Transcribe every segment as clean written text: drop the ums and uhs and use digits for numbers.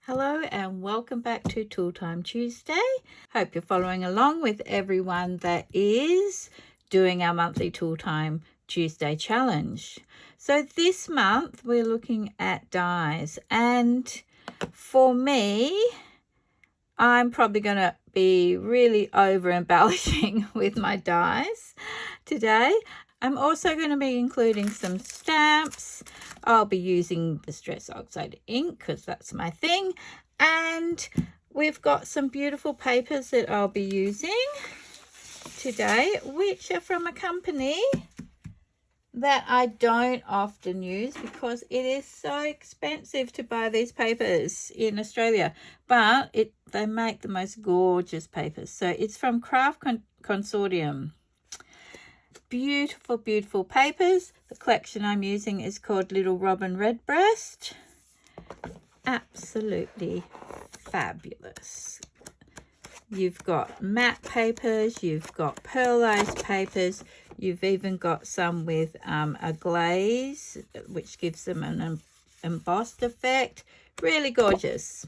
Hello and welcome back to Tool Time Tuesday. Hope you're following along with everyone that is doing our monthly Tool Time Tuesday challenge. So this month we're looking at dies, and for me, I'm probably going to be really over embellishing with my dies today. I'm also going to be including some stamps. I'll be using Distress Oxide ink because that's my thing. And we've got some beautiful papers that I'll be using today, which are from a company that I don't often use because it is so expensive to buy these papers in Australia, but they make the most gorgeous papers. So it's from Craft Consortium. Beautiful, beautiful papers. The collection I'm using is called Little Robin Redbreast. Absolutely fabulous. You've got matte papers, you've got pearlized papers, you've even got some with a glaze, which gives them an embossed effect. Really gorgeous.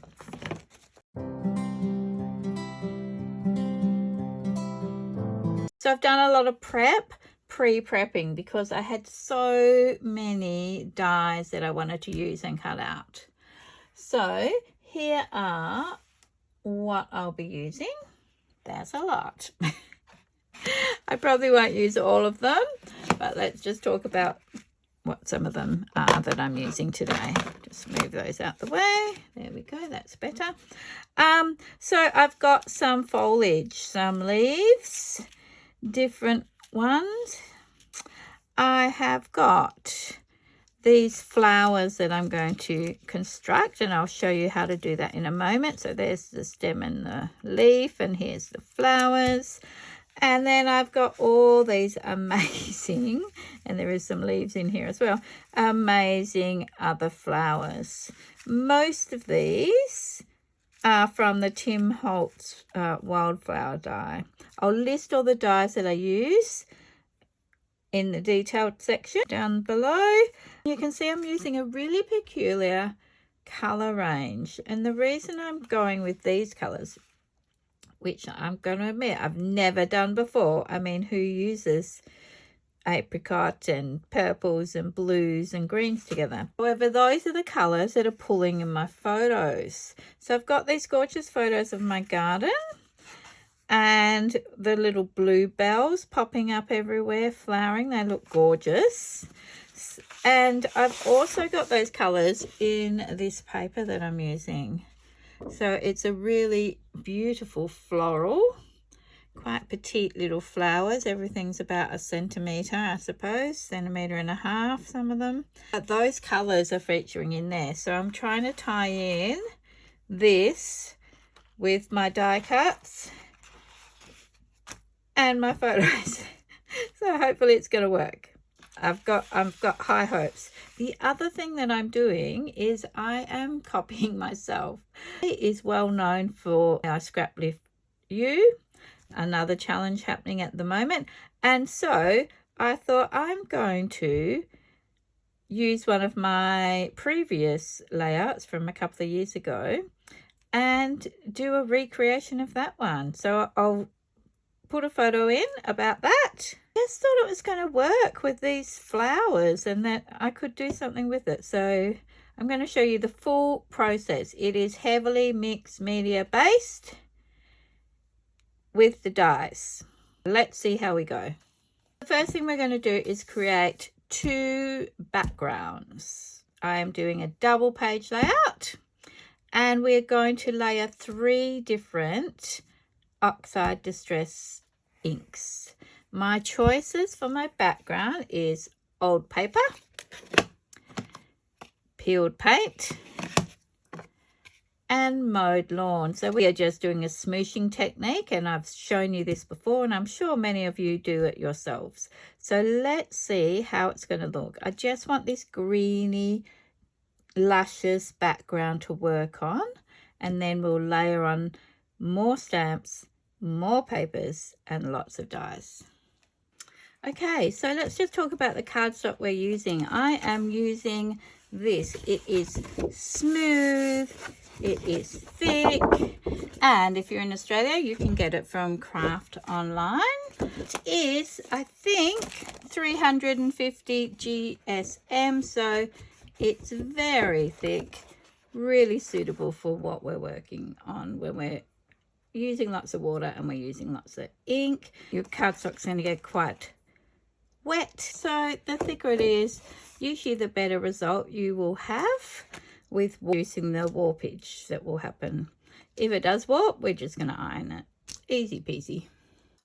So I've done a lot of pre-prepping because I had so many dies that I wanted to use and cut out. So here are what I'll be using. There's a lot. I probably won't use all of them, but let's just talk about what some of them are that I'm using today. Just move those out the way. There we go, that's better. So I've got some foliage, some leaves, different ones. I have got these flowers that I'm going to construct, and I'll show you how to do that in a moment. So there's the stem and the leaf, and here's the flowers. And then I've got all these amazing, and there is some leaves in here as well, amazing other flowers. Most of these are from the Tim Holtz Wildflower die. I'll list all the dies that I use in the detailed section down below. You can see I'm using a really peculiar color range, and the reason I'm going with these colors, which I'm going to admit I've never done before. I mean, who uses apricot and purples and blues and greens together? However, those are the colors that are pulling in my photos. So I've got these gorgeous photos of my garden and the little bluebells popping up everywhere, flowering. They look gorgeous. And I've also got those colors in this paper that I'm using. So it's a really beautiful floral, quite petite little flowers. Everything's about 1 centimetre, I suppose, 1.5 centimetres, some of them. But those colours are featuring in there. So I'm trying to tie in this with my die cuts and my photos. So hopefully it's going to work. I've got high hopes. The other thing that I'm doing is I am copying myself. It is well known for our Scrap Lift You, another challenge happening at the moment. And so I thought I'm going to use one of my previous layouts from a couple of years ago and do a recreation of that one. So I'll put a photo in about that. Just thought it was going to work with these flowers and that I could do something with it. So I'm going to show you the full process. It is heavily mixed media based with the dies. Let's see how we go. The first thing we're going to do is create 2 backgrounds. I am doing a double page layout, and we're going to layer 3 different oxide distress inks. My choices for my background is old paper, peeled paint, and mowed lawn. So we are just doing a smooshing technique, and I've shown you this before, and I'm sure many of you do it yourselves. So let's see how it's going to look. I just want this greeny, luscious background to work on, and then we'll layer on more stamps, more papers, and lots of dies. Okay, so let's just talk about the cardstock we're using. I am using this. It is smooth, it is thick, and if you're in Australia, you can get it from Craft Online. It is, I think, 350 GSM, so it's very thick, really suitable for what we're working on when we're using lots of water and we're using lots of ink. Your cardstock's going to get quite wet, so the thicker it is, usually the better result you will have with reducing the warpage that will happen. If it does warp, we're just going to iron it. Easy peasy.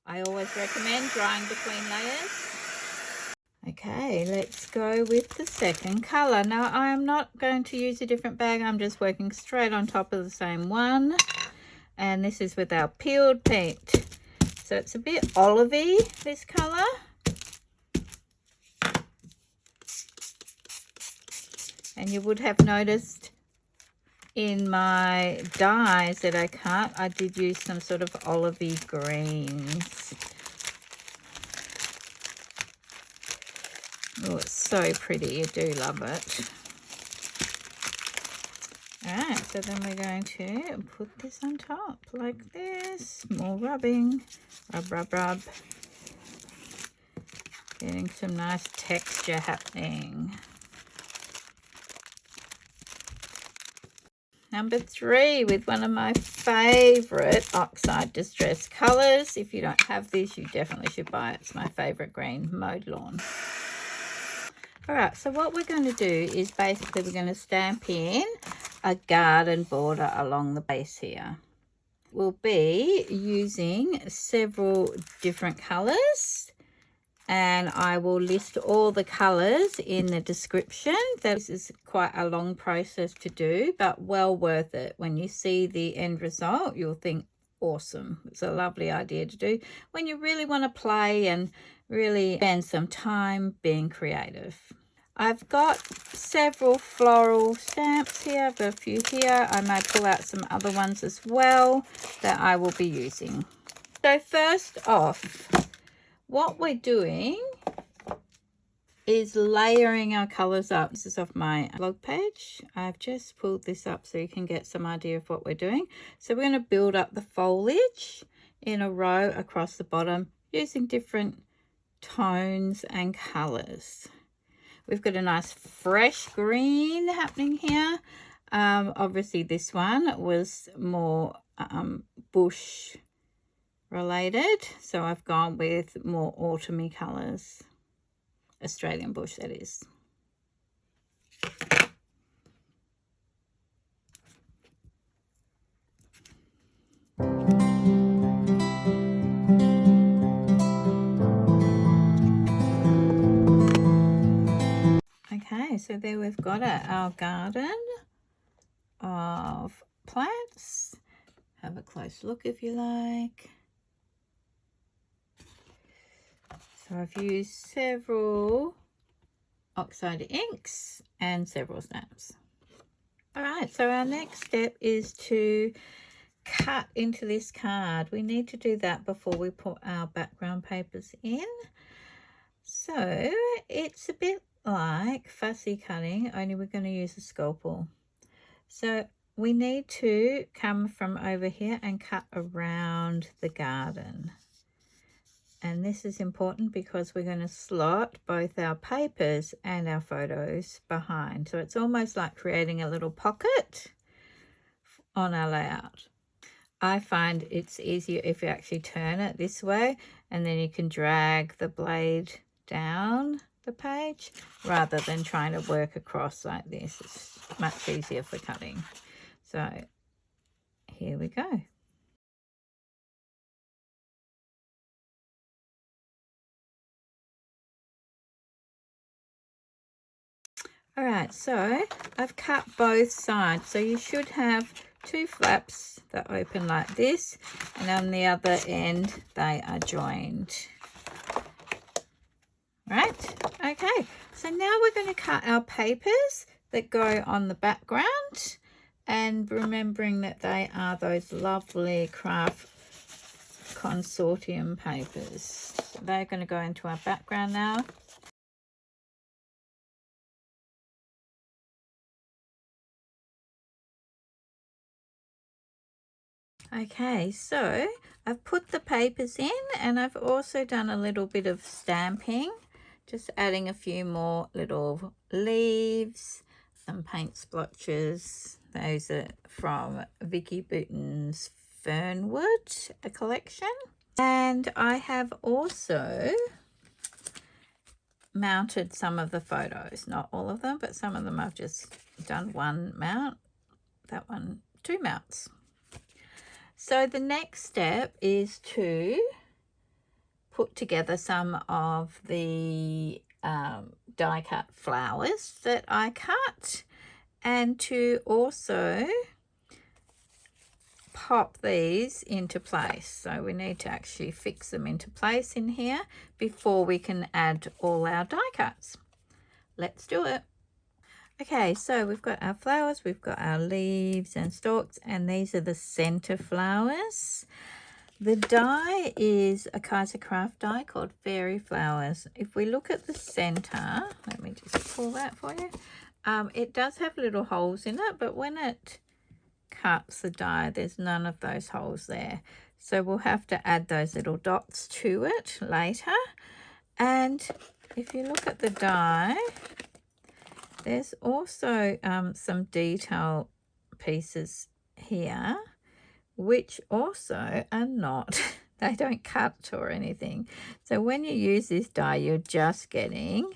I always recommend drying between layers. Okay, let's go with the second color. Now I am not going to use a different bag, I'm just working straight on top of the same one, and this is with our peeled paint. So it's a bit olivey, this color. And you would have noticed in my dyes that I did use some sort of olivey greens. Oh, it's so pretty. I do love it. Alright, so then we're going to put this on top like this. More rubbing. Rub, rub, rub. Getting some nice texture happening. Number 3, with one of my favourite oxide distress colours. If you don't have this, you definitely should buy it. It's my favourite green, Mowed Lawn. Alright, so what we're going to do is basically we're going to stamp in a garden border along the base here. We'll be using several different colours, and I will list all the colours in the description. This is quite a long process to do, but well worth it. When you see the end result, you'll think, awesome. It's a lovely idea to do when you really want to play and really spend some time being creative. I've got several floral stamps here. I've got a few here. I may pull out some other ones as well that I will be using. So first off, what we're doing is layering our colours up. This is off my blog page. I've just pulled this up so you can get some idea of what we're doing. So we're going to build up the foliage in a row across the bottom using different tones and colours. We've got a nice fresh green happening here. Obviously this one was more bush related, so I've gone with more autumny colours. Australian bush, that is. Okay, so there we've got it, our garden of plants. Have a close look if you like. So I've used several oxide inks and several stamps. All right, so our next step is to cut into this card. We need to do that before we put our background papers in. So it's a bit like fussy cutting, only we're going to use a scalpel. So we need to come from over here and cut around the garden. And this is important because we're going to slot both our papers and our photos behind. So it's almost like creating a little pocket on our layout. I find it's easier if you actually turn it this way, and then you can drag the blade down the page rather than trying to work across like this. It's much easier for cutting. So here we go. All right, so I've cut both sides, so you should have two flaps that open like this, and on the other end they are joined. Right, okay, so now we're going to cut our papers that go on the background, and remembering that they are those lovely craft consortium papers. they're going to go into our background now. Okay, so I've put the papers in, and I've also done a little bit of stamping, just adding a few more little leaves, some paint splotches. Those are from Vicki Boutin's Fernwood, a collection. And I have also mounted some of the photos, not all of them, but some of them I've just done one mount, that one 2 mounts. So the next step is to put together some of the die cut flowers that I cut, and to also pop these into place. So we need to actually fix them into place in here before we can add all our die cuts. Let's do it. Okay, so we've got our flowers, we've got our leaves and stalks, and these are the center flowers. The die is a Kaiser craft die called Fairy Flowers. If we look at the center, let me just pull that for you. It does have little holes in it, but when it cuts the die, there's none of those holes there. So we'll have to add those little dots to it later. And if you look at the die, there's also some detail pieces here, which also are not, they don't cut or anything. So when you use this die, you're just getting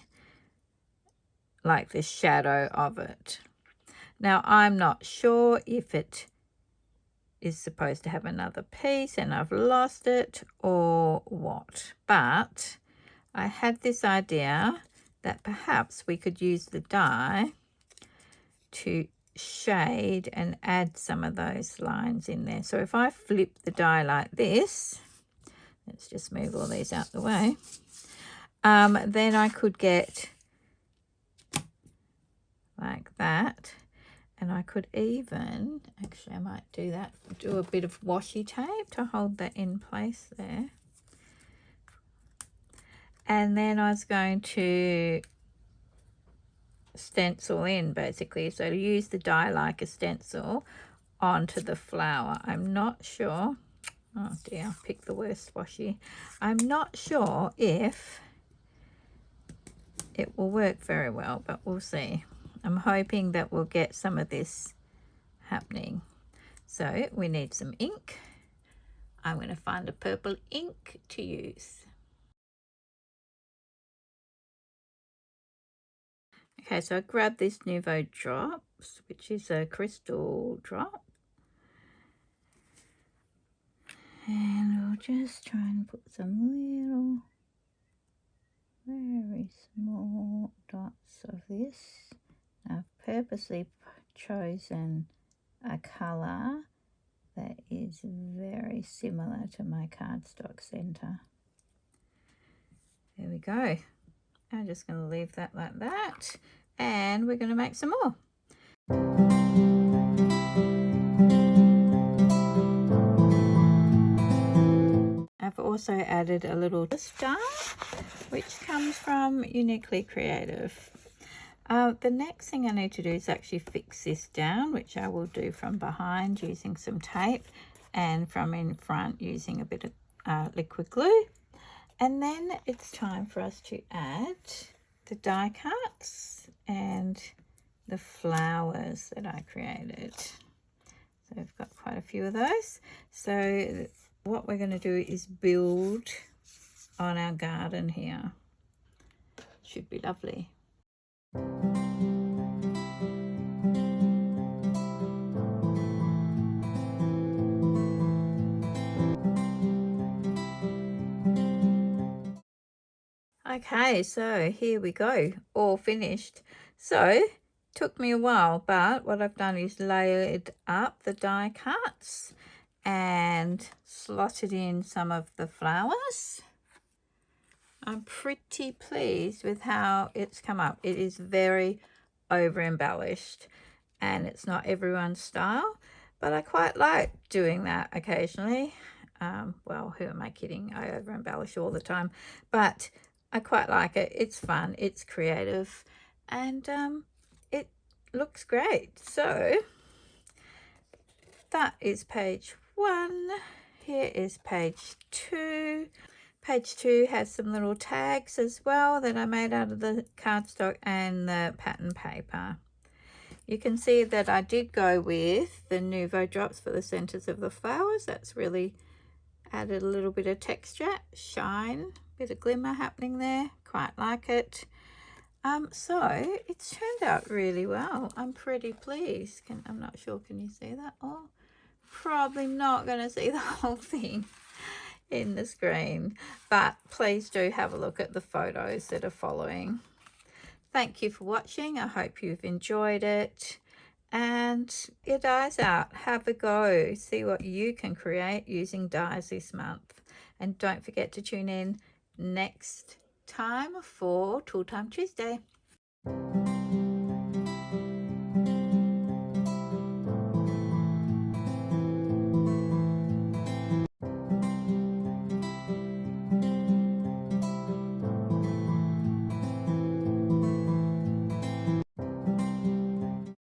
like the shadow of it. Now, I'm not sure if it is supposed to have another piece and I've lost it or what, but I had this idea that perhaps we could use the die to shade and add some of those lines in there. So if I flip the die like this, let's just move all these out the way, then I could get like that, and I could even, actually I might do that, do a bit of washi tape to hold that in place there. And then I was going to stencil in, basically, so to use the die like a stencil onto the flower. I'm not sure, oh dear, I picked the worst washi. I'm not sure if it will work very well, but we'll see. I'm hoping that we'll get some of this happening. So we need some ink. I'm going to find a purple ink to use. Okay, so I grabbed this Nouveau Drops, which is a crystal drop. And we'll just try and put some little, very small dots of this. I've purposely chosen a colour that is very similar to my cardstock centre. There we go. I'm just going to leave that like that, and we're going to make some more. I've also added a little star, which comes from Uniquely Creative. The next thing I need to do is actually fix this down, which I will do from behind using some tape, and from in front using a bit of liquid glue. And then it's time for us to add the die cuts and the flowers that I created. So I've got quite a few of those. So what we're going to do is build on our garden here. Should be lovely. Okay, so here we go, all finished. So took me a while, but what I've done is layered up the die cuts and slotted in some of the flowers. I'm pretty pleased with how it's come up. It is very over embellished and it's not everyone's style, but I quite like doing that occasionally. Well, who am I kidding? I over embellish all the time, but I quite like it. It's fun, it's creative, and it looks great. So that is page 1. Here is page 2. Page 2 has some little tags as well that I made out of the cardstock and the pattern paper. You can see that I did go with the Nuvo drops for the centers of the flowers. That's really added a little bit of texture, shine, bit of glimmer happening there. Quite like it. So it's turned out really well. I'm pretty pleased. I'm not sure, can you see that? Oh, probably not going to see the whole thing in the screen, but please do have a look at the photos that are following. Thank you for watching. I hope you've enjoyed it, and your dies out. Have a go. See what you can create using dies this month, and don't forget to tune in next time for Tool Time Tuesday.